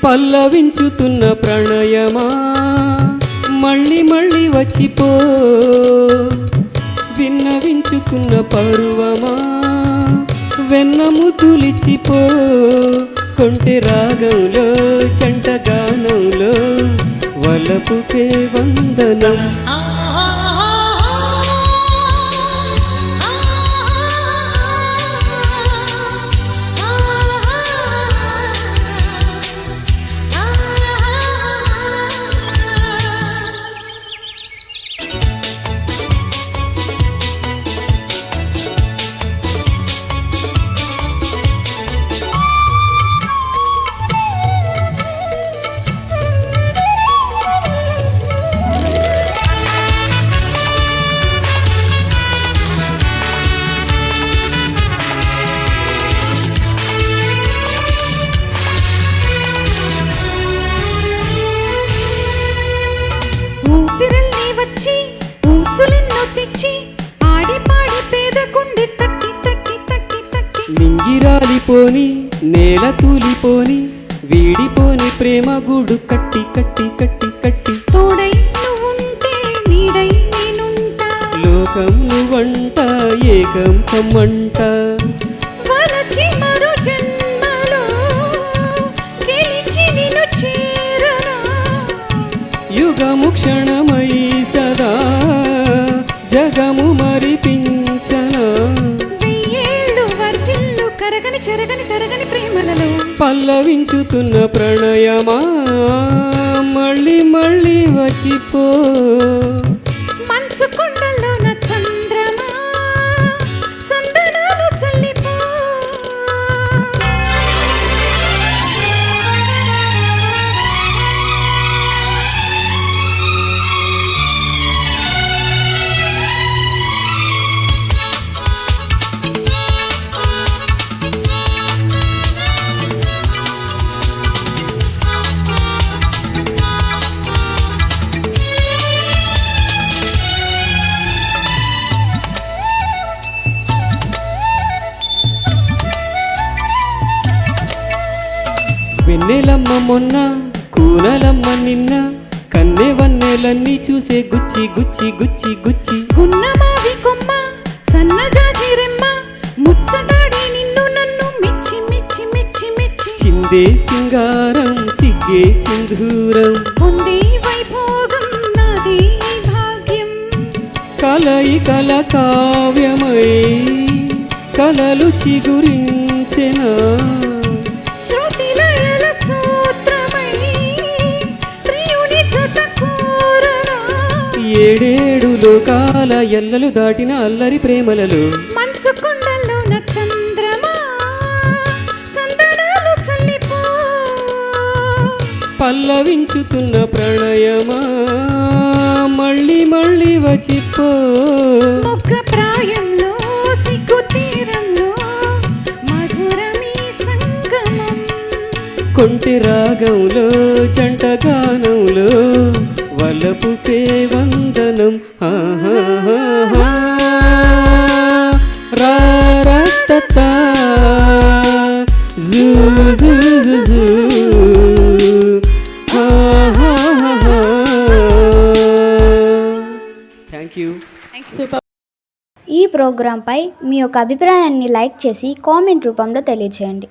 పల్లవించుతున్న ప్రణయమా మళ్ళీ మళ్ళీ వచ్చిపో, విన్నవించుకున్న పరువమా వెన్నముతులిచిపో, కొంటె రాగంలో చంటగానంలో వలపుకే వందనం. నింగిరాలిపోని నేల తూలిపోని వీడిపోని ప్రేమ గూడు కట్టి కట్టి కట్టి కట్టి, తోడై నువ్వుంటే నీడై నేనుంటా, లోకం నువ్వంట ఏకం కమ్మంట, వలచి మరో జన్మలో గెలిచి నిన్ను చేరనా, యుగము క్షణమై సదా జగము మరిపించనా, వెయ్యేళ్ళు వర్ధిల్లు కరగని చెరగని తరగని ప్రేమలలో, పల్లవించుతున్న ప్రణయమా మళ్ళీ మళ్ళీ వచ్చిపో, మనసు కొండల్లో నా చంద్రమా చందనాలు చల్లిపో. వెన్నెలమ్మ మొన్న కూనలమ్మ నిన్న, కన్నె వన్నెలన్నీ చూసే గుచ్చి గుచ్చి గుచ్చి గుచ్చి, గున్నమావి కొమ్మ సన్నజాజి రెమ్మ ముచ్చటాడి నిన్ను నన్ను మెచ్చి మెచ్చి మెచ్చి మెచ్చి, చిందే సింగారం సిగ్గే సింధూరం, పొందే వైభోగం నాది భాగ్యం, కలయికల కావ్యమై కలలు చిగురించెనా, శృతిలయల సూత్రమై ప్రియుని జత కోరనా, ఏడేడు లోకాల ఎల్లలు దాటిన అల్లరి ప్రేమలలో, మనసు కొండల్లో నా చంద్రమా చందనాలు చల్లిపో, పల్లవించుతున్న ప్రణయమా మళ్ళీ మళ్ళీ వచ్చిపో, మొగ్గ ప్రాయంలో సిగ్గు తీరంలో మధురమీ సంగమం, కొంటె రాగంలో జంటగానంలో వలపుకే వందనం. రారతతా జూ జూ జూ జూ. Thank you. ఈ ప్రోగ్రాంపై మీ యొక్క అభిప్రాయాన్ని లైక్ చేసి కామెంట్ రూపంలో తెలియజేయండి.